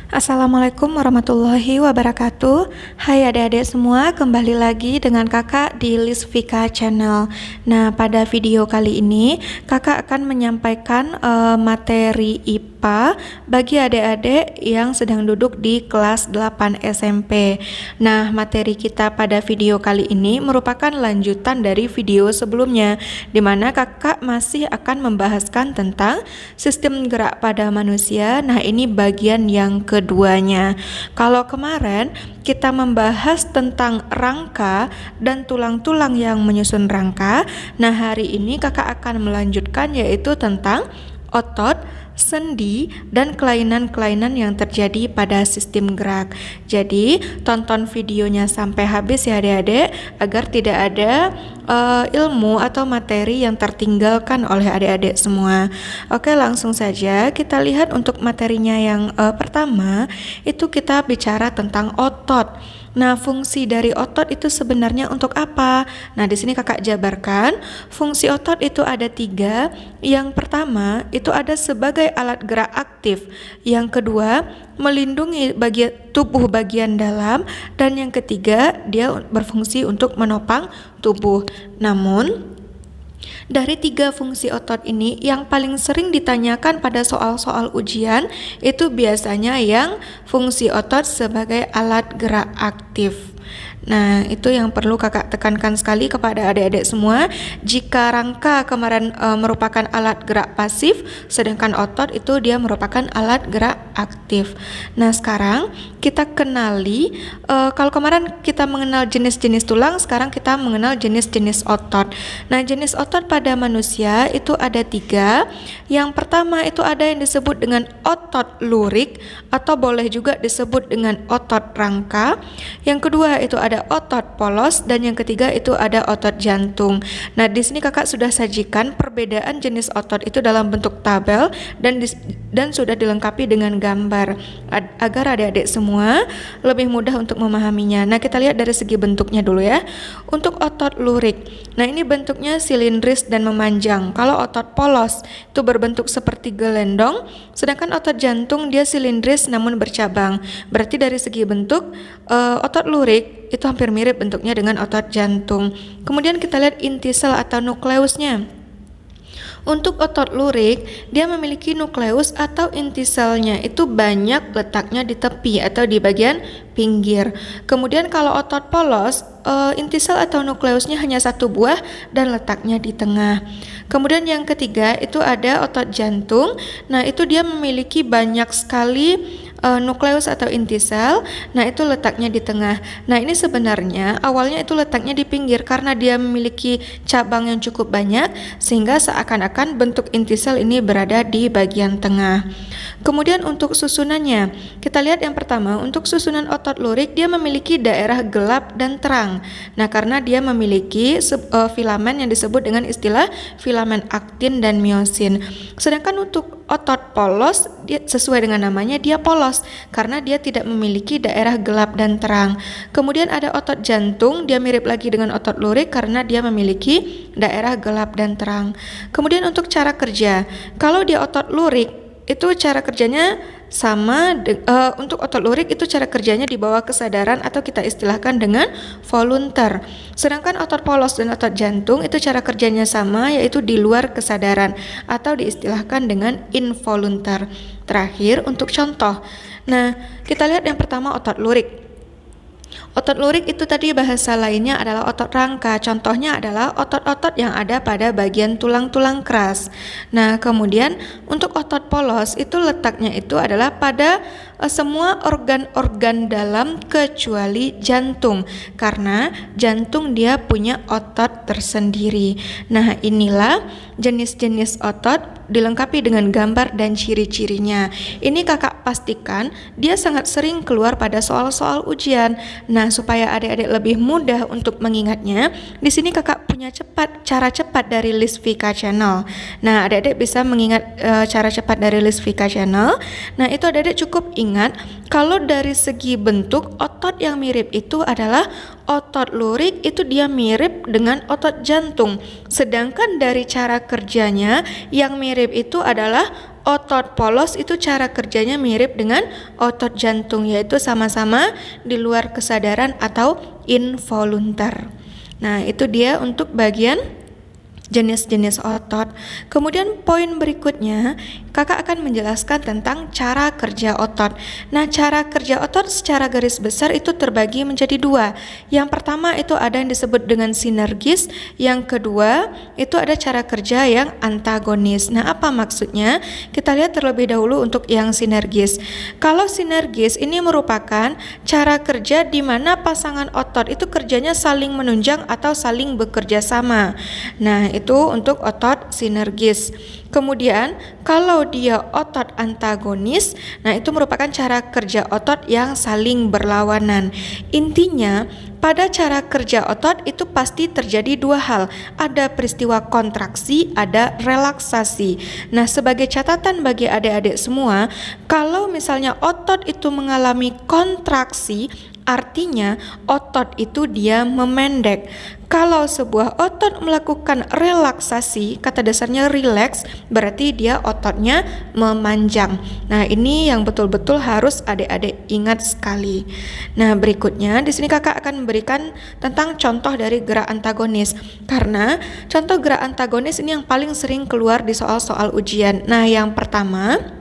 Assalamualaikum warahmatullahi wabarakatuh. Hai adik-adik semua, kembali lagi dengan kakak di Lisvika Channel. Nah, pada video kali ini kakak akan menyampaikan materi IPA bagi adik-adik yang sedang duduk di kelas 8 SMP. Nah, materi kita pada video kali ini merupakan lanjutan dari video sebelumnya, di mana kakak masih akan membahaskan tentang sistem gerak pada manusia. Nah, ini bagian yang keduanya. Kalau kemarin kita membahas tentang rangka dan tulang-tulang yang menyusun rangka, nah hari ini kakak akan melanjutkan yaitu tentang otot, sendi, dan kelainan-kelainan yang terjadi pada sistem gerak. Jadi tonton videonya sampai habis ya adik-adik, agar tidak ada ilmu atau materi yang tertinggalkan oleh adik-adik semua. Oke, langsung saja kita lihat untuk materinya yang pertama, itu kita bicara tentang otot. Nah, fungsi dari otot itu sebenarnya untuk apa? Nah, di sini kakak jabarkan, fungsi otot itu ada 3. Yang pertama, itu ada sebagai alat gerak aktif. Yang kedua, melindungi tubuh bagian dalam. Dan yang ketiga, dia berfungsi untuk menopang tubuh. Namun, dari 3 fungsi otot ini, yang paling sering ditanyakan pada soal-soal ujian itu biasanya yang fungsi otot sebagai alat gerak aktif. Nah, itu yang perlu kakak tekankan sekali kepada adik-adik semua. Jika rangka kemarin merupakan alat gerak pasif, sedangkan otot itu dia merupakan alat gerak aktif. Nah, sekarang kita kenali, kalau kemarin kita mengenal jenis-jenis tulang, sekarang kita mengenal jenis-jenis otot. Nah, jenis otot pada manusia itu ada 3. Yang pertama itu ada yang disebut dengan otot lurik, atau boleh juga disebut dengan otot rangka. Yang kedua itu ada otot polos, dan yang ketiga itu ada otot jantung. Nah, di sini kakak sudah sajikan perbedaan jenis otot itu dalam bentuk tabel dan sudah dilengkapi dengan gambar agar adik-adik semua lebih mudah untuk memahaminya. Nah, kita lihat dari segi bentuknya dulu ya. Untuk otot lurik, nah ini bentuknya silindris dan memanjang. Kalau otot polos itu berbentuk seperti gelendong, sedangkan otot jantung dia silindris namun bercabang. Berarti dari segi bentuk otot lurik itu hampir mirip bentuknya dengan otot jantung. Kemudian kita lihat inti sel atau nukleusnya. Untuk otot lurik, dia memiliki nukleus atau inti selnya itu banyak letaknya di tepi atau di bagian pinggir. Kemudian kalau otot polos, inti sel atau nukleusnya hanya 1 buah dan letaknya di tengah. Kemudian yang ketiga itu ada otot jantung. Nah, itu dia memiliki banyak sekali nukleus atau inti sel. Nah, itu letaknya di tengah. Nah, ini sebenarnya awalnya itu letaknya di pinggir karena dia memiliki cabang yang cukup banyak, sehingga seakan-akan bentuk inti sel ini berada di bagian tengah. Kemudian untuk susunannya, kita lihat yang pertama, untuk susunan otot lurik dia memiliki daerah gelap dan terang. Nah, karena dia memiliki filamen yang disebut dengan istilah filamen aktin dan miosin. Sedangkan untuk otot polos, dia sesuai dengan namanya, dia polos karena dia tidak memiliki daerah gelap dan terang. Kemudian ada otot jantung, dia mirip lagi dengan otot lurik karena dia memiliki daerah gelap dan terang. Kemudian untuk cara kerja, kalau dia otot lurik itu cara kerjanya sama untuk otot lurik itu cara kerjanya di bawah kesadaran atau kita istilahkan dengan volunter. Sedangkan otot polos dan otot jantung itu cara kerjanya sama, yaitu di luar kesadaran atau diistilahkan dengan involuntar. Terakhir untuk contoh. Nah, kita lihat yang pertama otot lurik. Otot lurik itu tadi bahasa lainnya adalah otot rangka. Contohnya adalah otot-otot yang ada pada bagian tulang-tulang keras. Nah, kemudian untuk otot polos itu letaknya itu adalah pada semua organ-organ dalam kecuali jantung, karena jantung dia punya otot tersendiri. Nah, inilah jenis-jenis otot dilengkapi dengan gambar dan ciri-cirinya. Ini kakak pastikan dia sangat sering keluar pada soal-soal ujian. Nah, supaya adik-adik lebih mudah untuk mengingatnya, di sini kakak punya cara cepat dari Lisvika Channel. Nah, adik-adik bisa mengingat cara cepat dari Lisvika Channel. Nah, itu adik-adik cukup ingat kalau dari segi bentuk otot yang mirip itu adalah otot lurik, itu dia mirip dengan otot jantung. Sedangkan dari cara kerjanya yang mirip itu adalah otot polos itu cara kerjanya mirip dengan otot jantung, yaitu sama-sama di luar kesadaran atau involuntar. Nah, itu dia untuk bagian jenis-jenis otot. Kemudian poin berikutnya, kakak akan menjelaskan tentang cara kerja otot. Nah, cara kerja otot secara garis besar itu terbagi menjadi dua. Yang pertama itu ada yang disebut dengan sinergis, yang kedua itu ada cara kerja yang antagonis. Nah, apa maksudnya? Kita lihat terlebih dahulu untuk yang sinergis. Kalau sinergis ini merupakan cara kerja di mana pasangan otot itu kerjanya saling menunjang atau saling bekerja sama. Nah, itu untuk otot sinergis. Kemudian kalau dia otot antagonis, nah itu merupakan cara kerja otot yang saling berlawanan. Intinya pada cara kerja otot itu pasti terjadi dua hal, ada peristiwa kontraksi, ada relaksasi. Nah, sebagai catatan bagi adik-adik semua, kalau misalnya otot itu mengalami kontraksi, artinya otot itu dia memendek. Kalau sebuah otot melakukan relaksasi, kata dasarnya relax, berarti dia ototnya memanjang. Nah, ini yang betul-betul harus adik-adik ingat sekali. Nah, berikutnya di sini kakak akan memberikan tentang contoh dari gerak antagonis. Karena contoh gerak antagonis ini yang paling sering keluar di soal-soal ujian. Nah, yang pertama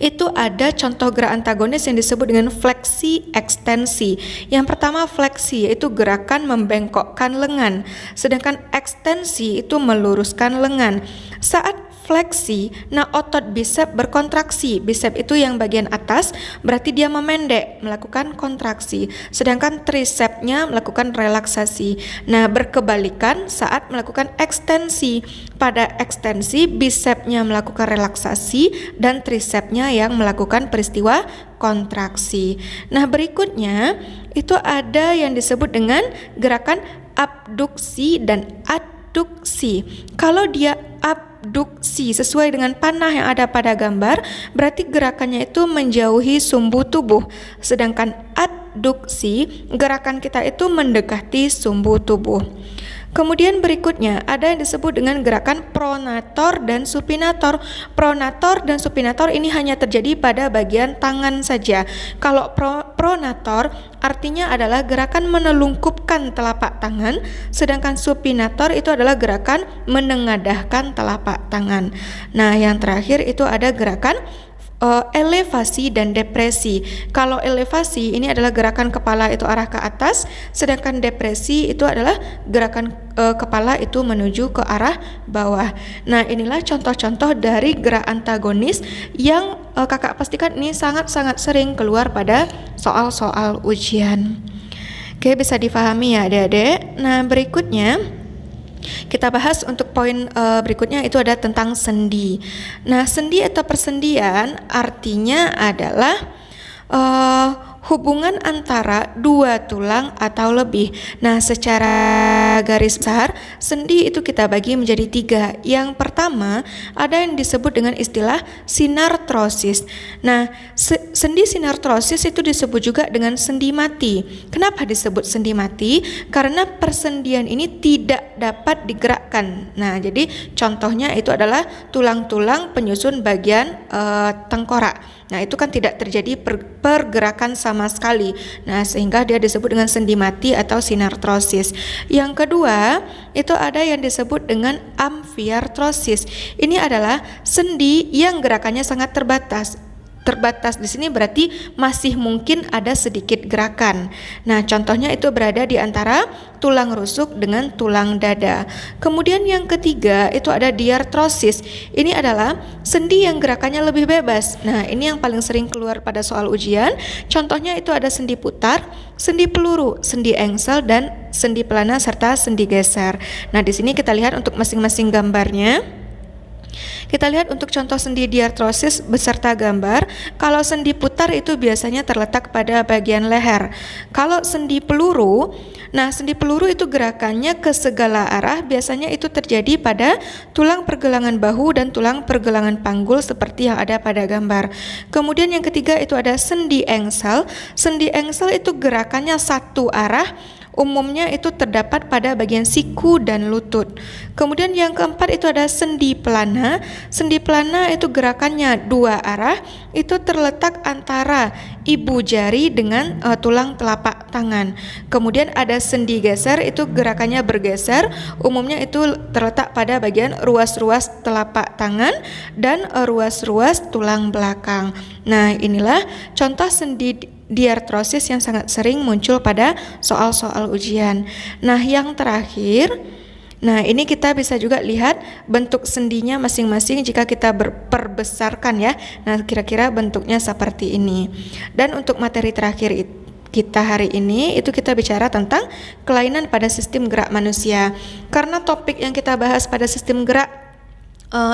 itu ada contoh gerak antagonis yang disebut dengan fleksi ekstensi. Yang pertama fleksi yaitu gerakan membengkokkan lengan, sedangkan ekstensi itu meluruskan lengan. Saat fleksi, nah otot bicep berkontraksi. Bicep itu yang bagian atas, berarti dia memendek, melakukan kontraksi. Sedangkan tricepsnya melakukan relaksasi. Nah, berkebalikan saat melakukan ekstensi. Pada ekstensi, bicepsnya melakukan relaksasi dan tricepsnya yang melakukan peristiwa kontraksi. Nah, berikutnya itu ada yang disebut dengan gerakan abduksi dan adduksi. Kalau dia abduksi sesuai dengan panah yang ada pada gambar, berarti gerakannya itu menjauhi sumbu tubuh. Sedangkan adduksi, gerakan kita itu mendekati sumbu tubuh. Kemudian berikutnya ada yang disebut dengan gerakan pronator dan supinator. Pronator dan supinator ini hanya terjadi pada bagian tangan saja. Kalau pronator artinya adalah gerakan menelungkupkan telapak tangan, sedangkan supinator itu adalah gerakan menengadahkan telapak tangan. Nah, yang terakhir itu ada gerakan elevasi dan depresi. Kalau elevasi ini adalah gerakan kepala itu arah ke atas, sedangkan depresi itu adalah gerakan kepala itu menuju ke arah bawah. Nah, inilah contoh-contoh dari gerak antagonis yang kakak pastikan ini sangat-sangat sering keluar pada soal-soal ujian. Oke, bisa difahami ya adik-adik. Nah, berikutnya kita bahas untuk poin berikutnya itu ada tentang sendi. Nah, sendi atau persendian artinya adalah hubungan antara dua tulang atau lebih. Nah, secara garis besar, sendi itu kita bagi menjadi tiga. Yang pertama, ada yang disebut dengan istilah sinartrosis. Nah, sendi sinartrosis itu disebut juga dengan sendi mati. Kenapa disebut sendi mati? Karena persendian ini tidak dapat digerakkan. Nah, jadi contohnya itu adalah tulang-tulang penyusun bagian tengkorak. Nah, itu kan tidak terjadi pergerakan sama sekali. Nah, sehingga dia disebut dengan sendi mati atau sinartrosis. Yang kedua, itu ada yang disebut dengan amfiartrosis. Ini adalah sendi yang gerakannya sangat terbatas. Terbatas di sini berarti masih mungkin ada sedikit gerakan. Nah, contohnya itu berada di antara tulang rusuk dengan tulang dada. Kemudian yang ketiga itu ada diartrosis. Ini adalah sendi yang gerakannya lebih bebas. Nah, ini yang paling sering keluar pada soal ujian. Contohnya itu ada sendi putar, sendi peluru, sendi engsel, dan sendi pelana serta sendi geser. Nah, di sini kita lihat untuk masing-masing gambarnya. Kita lihat untuk contoh sendi diartrosis beserta gambar. Kalau sendi putar itu biasanya terletak pada bagian leher. Kalau sendi peluru, nah sendi peluru itu gerakannya ke segala arah, biasanya itu terjadi pada tulang pergelangan bahu dan tulang pergelangan panggul seperti yang ada pada gambar. Kemudian yang ketiga itu ada sendi engsel. Sendi engsel itu gerakannya satu arah umumnya itu terdapat pada bagian siku dan lutut. Kemudian yang keempat itu ada sendi pelana. Sendi pelana itu gerakannya dua arah, itu terletak antara ibu jari dengan tulang telapak tangan. Kemudian ada sendi geser, itu gerakannya bergeser, umumnya itu terletak pada bagian ruas-ruas telapak tangan dan ruas-ruas tulang belakang. Nah, inilah contoh sendi diartrosis yang sangat sering muncul pada soal-soal ujian. Nah, yang terakhir, nah ini kita bisa juga lihat bentuk sendinya masing-masing jika kita perbesarkan ya. Nah, kira-kira bentuknya seperti ini. Dan untuk materi terakhir kita hari ini itu kita bicara tentang kelainan pada sistem gerak manusia. Karena topik yang kita bahas pada sistem gerak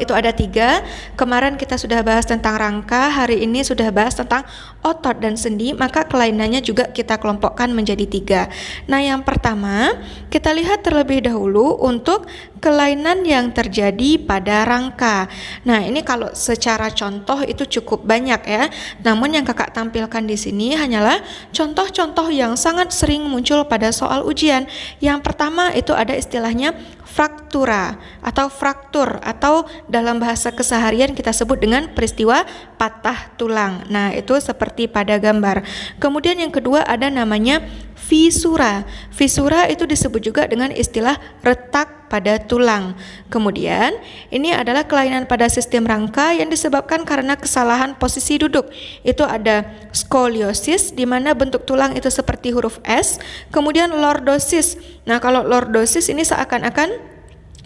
itu ada 3. Kemarin kita sudah bahas tentang rangka, hari ini sudah bahas tentang otot dan sendi, maka kelainannya juga kita kelompokkan menjadi 3. Nah, yang pertama kita lihat terlebih dahulu untuk kelainan yang terjadi pada rangka. Nah, ini kalau secara contoh itu cukup banyak ya. Namun yang kakak tampilkan di sini hanyalah contoh-contoh yang sangat sering muncul pada soal ujian. Yang pertama itu ada istilahnya fraktura atau fraktur, atau dalam bahasa keseharian kita sebut dengan peristiwa patah tulang. Nah, itu seperti pada gambar. Kemudian yang kedua ada namanya fisura. Fisura itu disebut juga dengan istilah retak pada tulang. Kemudian ini adalah kelainan pada sistem rangka yang disebabkan karena kesalahan posisi duduk. Itu ada skoliosis di mana bentuk tulang itu seperti huruf S. Kemudian lordosis. Nah, kalau lordosis ini seakan-akan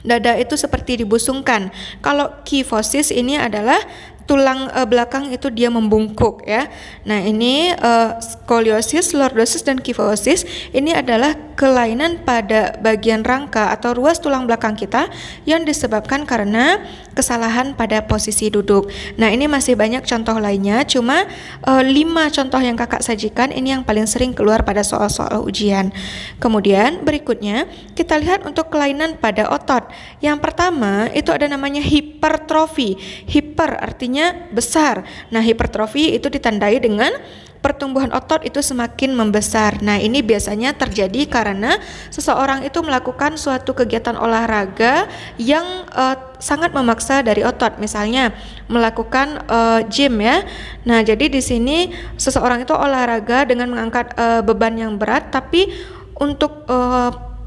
dada itu seperti dibusungkan. Kalau kifosis ini adalah tulang belakang itu dia membungkuk ya. Nah, ini skoliosis, lordosis dan kifosis ini adalah kelainan pada bagian rangka atau ruas tulang belakang kita yang disebabkan karena kesalahan pada posisi duduk. Nah, ini masih banyak contoh lainnya, cuma 5 contoh yang kakak sajikan ini yang paling sering keluar pada soal-soal ujian. Kemudian berikutnya kita lihat untuk kelainan pada otot. Yang pertama itu ada namanya hipertrofi. Hiper artinya besar. Nah, hipertrofi itu ditandai dengan pertumbuhan otot itu semakin membesar. Nah, ini biasanya terjadi karena seseorang itu melakukan suatu kegiatan olahraga yang sangat memaksa dari otot. Misalnya melakukan gym ya. Nah, jadi di sini seseorang itu olahraga dengan mengangkat beban yang berat, tapi untuk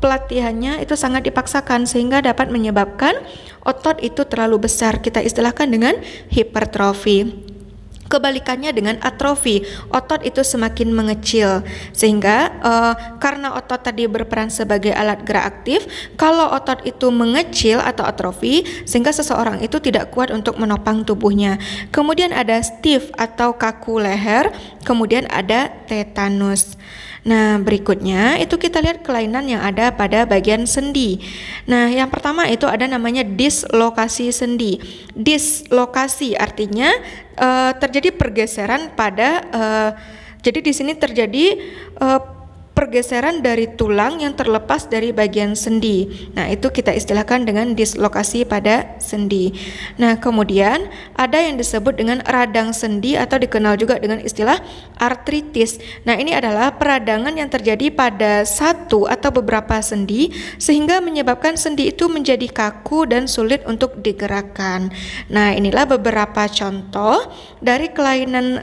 pelatihannya itu sangat dipaksakan sehingga dapat menyebabkan otot itu terlalu besar. Kita istilahkan dengan hipertrofi. Kebalikannya dengan atrofi, otot itu semakin mengecil sehingga karena otot tadi berperan sebagai alat gerak aktif, kalau otot itu mengecil atau atrofi sehingga seseorang itu tidak kuat untuk menopang tubuhnya. Kemudian ada stiff atau kaku leher, kemudian ada tetanus. Nah, berikutnya itu kita lihat kelainan yang ada pada bagian sendi. Nah, yang pertama itu ada namanya dislokasi sendi. Dislokasi artinya terjadi pergeseran pada jadi di sini terjadi pergeseran dari tulang yang terlepas dari bagian sendi. Nah, itu kita istilahkan dengan dislokasi pada sendi. Nah, kemudian ada yang disebut dengan radang sendi atau dikenal juga dengan istilah artritis. Nah, ini adalah peradangan yang terjadi pada satu atau beberapa sendi sehingga menyebabkan sendi itu menjadi kaku dan sulit untuk digerakkan. Nah, inilah beberapa contoh dari kelainan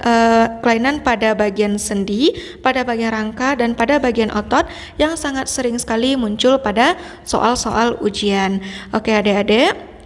pada bagian sendi, pada bagian rangka dan pada bagian otot yang sangat sering sekali muncul pada soal-soal ujian. Oke adik-adik,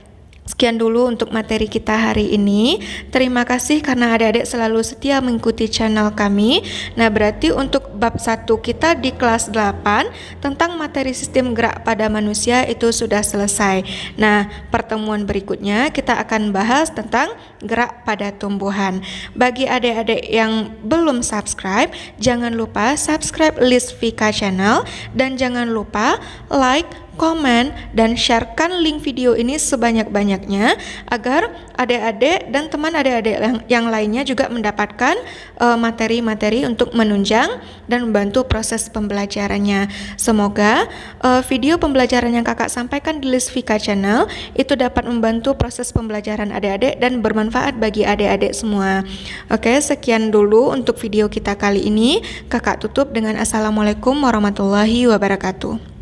sekian dulu untuk materi kita hari ini. Terima kasih karena adik-adik selalu setia mengikuti channel kami. Nah, berarti untuk bab 1 kita di kelas 8 tentang materi sistem gerak pada manusia itu sudah selesai. Nah, pertemuan berikutnya kita akan bahas tentang gerak pada tumbuhan. Bagi adik-adik yang belum subscribe, jangan lupa subscribe Lisvika Channel dan jangan lupa like, komen, dan sharekan link video ini sebanyak-banyaknya agar adik-adik dan teman adik-adik yang lainnya juga mendapatkan materi-materi untuk menunjang dan membantu proses pembelajarannya. Semoga video pembelajaran yang kakak sampaikan di Lisvika Channel itu dapat membantu proses pembelajaran adik-adik dan bermanfaat bagi adik-adik semua. Oke, sekian dulu untuk video kita kali ini. Kakak tutup dengan Assalamualaikum warahmatullahi wabarakatuh.